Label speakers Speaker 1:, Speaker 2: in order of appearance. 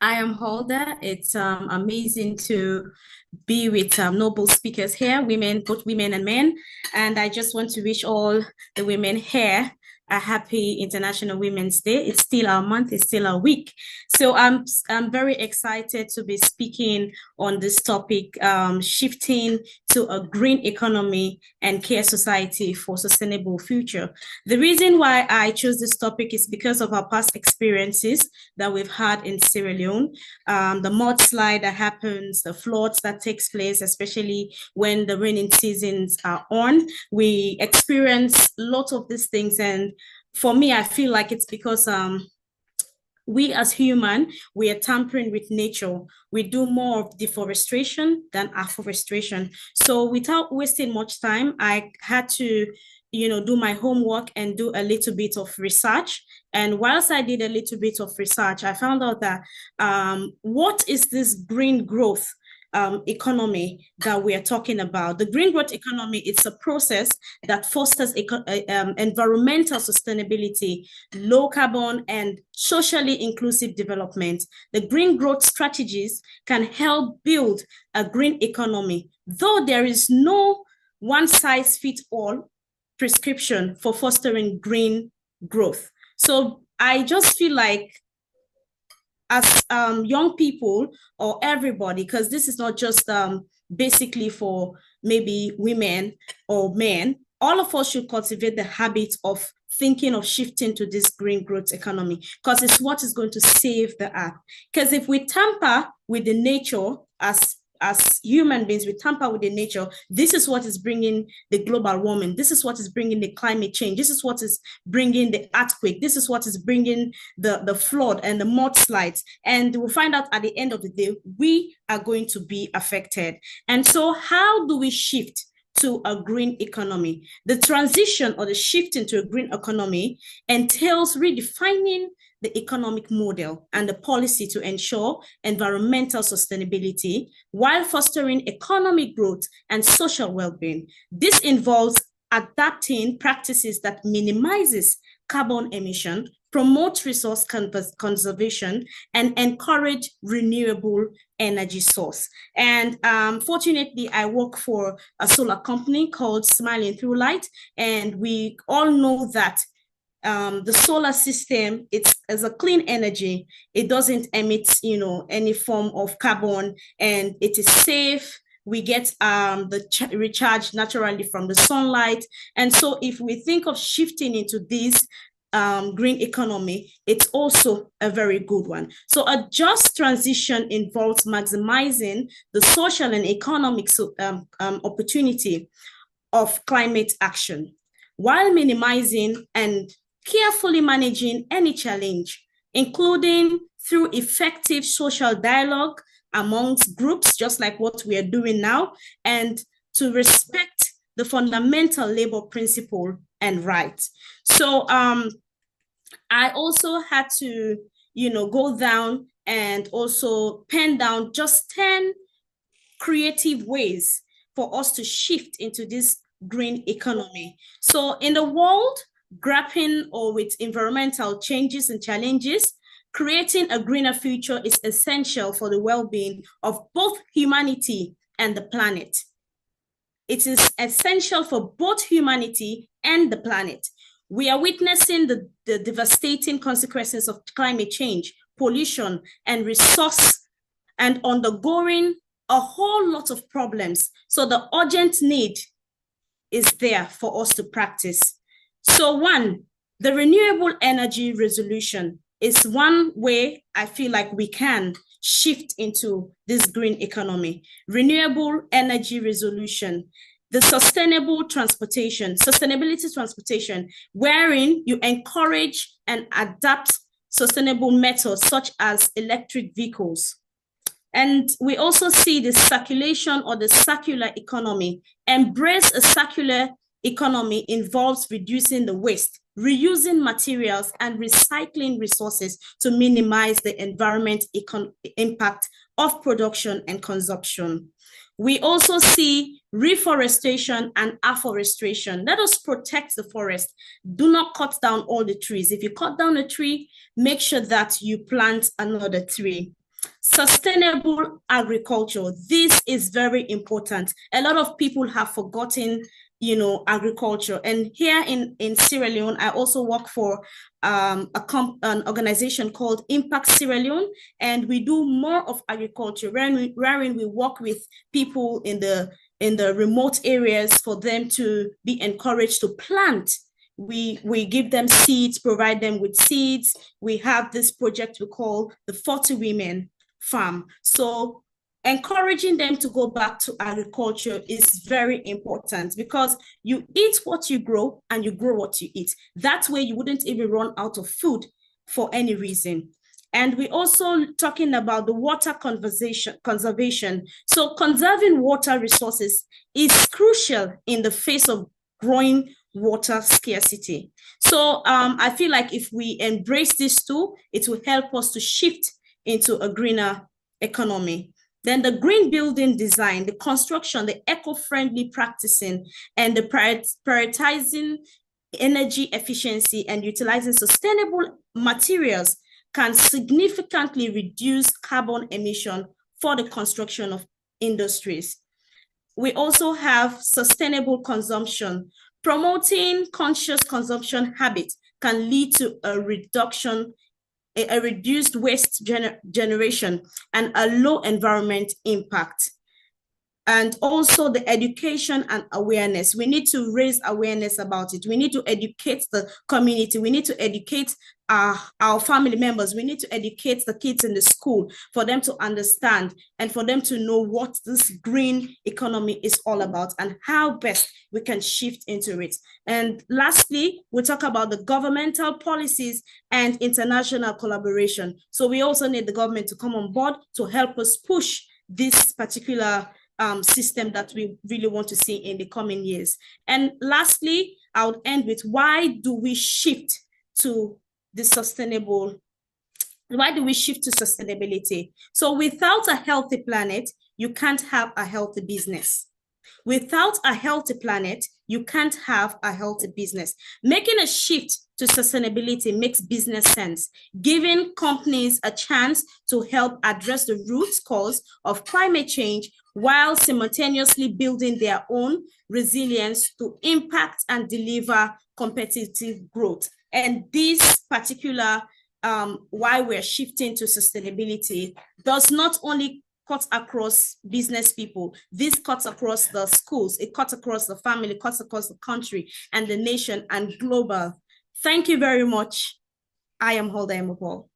Speaker 1: I am Huldah. It's amazing to be with noble speakers here, women, both women and men. And I just want to wish all the women here a happy International Women's Day. It's still our month, it's still our week. So I'm very excited to be speaking on this topic, shifting to a green economy and care society for sustainable future. The reason why I chose this topic is because of our past experiences that we've had in Sierra Leone, the mudslide that happens, the floods that takes place, especially when the raining seasons are on. We experience a lot of these things, and for me, I feel like it's because we as human, we are tampering with nature. We do more of deforestation than afforestation. So without wasting much time, I had to do my homework and do a little bit of research. And whilst I did a little bit of research, I found out that what is this green growth economy that we are talking about? The green growth economy, it's a process that fosters environmental sustainability, low carbon, and socially inclusive development. The green growth strategies can help build a green economy, though there is no one size fits all prescription for fostering green growth. So I just feel like as young people or everybody, because this is not just basically for maybe women or men, all of us should cultivate the habit of thinking of shifting to this green growth economy, because it's what is going to save the earth. Because if we tamper with the nature as human beings, we tamper with the nature. This is what is bringing the global warming. This is what is bringing the climate change. This is what is bringing the earthquake. This is what is bringing the flood and the mudslides. And we'll find out at the end of the day, we are going to be affected. And so how do we shift to a green economy? The transition or the shift into a green economy entails redefining the economic model and the policy to ensure environmental sustainability while fostering economic growth and social well-being. This involves adapting practices that minimizes carbon emission, promote resource conservation, and encourage renewable energy source. And fortunately, I work for a solar company called Smiling Through Light, and we all know that the solar system, it's as a clean energy. It doesn't emit, any form of carbon, and it is safe. We get the recharge naturally from the sunlight. And so if we think of shifting into this green economy, it's also a very good one. So a just transition involves maximizing the social and economic opportunity of climate action, while minimizing and carefully managing any challenge, including through effective social dialogue amongst groups, just like what we are doing now, and to respect the fundamental labor principle and rights. So I also had to, go down and also pen down just 10 creative ways for us to shift into this green economy. So in the world, grappling or with environmental changes and challenges, creating a greener future is essential for the well-being of both humanity and the planet. It is essential for both humanity and the planet. We are witnessing the devastating consequences of climate change, pollution, and resource, and undergoing a whole lot of problems. So the urgent need is there for us to practice. So one, the renewable energy resolution is one way I feel like we can shift into this green economy. Renewable energy resolution, the sustainability transportation, wherein you encourage and adapt sustainable methods such as electric vehicles. And we also see the circulation or the circular economy. Embrace a circular economy involves reducing the waste, reusing materials, and recycling resources to minimize the environment impact of production and consumption. We also see reforestation and afforestation. Let us protect the forest. Do not cut down all the trees. If you cut down a tree, make sure that you plant another tree. Sustainable agriculture. This is very important. A lot of people have forgotten, agriculture. And here in Sierra Leone, I also work for an organization called Impact Sierra Leone, and we do more of agriculture, wherein we work with people in the remote areas for them to be encouraged to plant. We give them seeds, provide them with seeds. We have this project we call the 40 Women Farm. So encouraging them to go back to agriculture is very important, because you eat what you grow and you grow what you eat. That way you wouldn't even run out of food for any reason. And we're also talking about the water conservation. So conserving water resources is crucial in the face of growing water scarcity. So I feel like if we embrace this too, it will help us to shift into a greener economy. Then the green building design, the construction, the eco-friendly practicing, and the prioritizing energy efficiency and utilizing sustainable materials can significantly reduce carbon emission for the construction of industries. We also have sustainable consumption. Promoting conscious consumption habits can lead to a reduced waste generation and a low environment impact. And also the education and awareness. We need to raise awareness about it. We need to educate the community. We need to educate our family members. We need to educate the kids in the school for them to understand and for them to know what this green economy is all about and how best we can shift into it. And lastly, we'll talk about the governmental policies and international collaboration. So we also need the government to come on board to help us push this particular system that we really want to see in the coming years. And lastly, I would end with, why do we shift to the sustainable? Why do we shift to sustainability? So without a healthy planet, you can't have a healthy business. Without a healthy planet, you can't have a healthy business. Making a shift to sustainability makes business sense, giving companies a chance to help address the root cause of climate change while simultaneously building their own resilience to impact and deliver competitive growth. And this particular why we're shifting to sustainability does not only cut across business people. This cuts across the schools, it cuts across the family, it cuts across the country and the nation and global. Thank you very much. I am Huldah Imah Paul.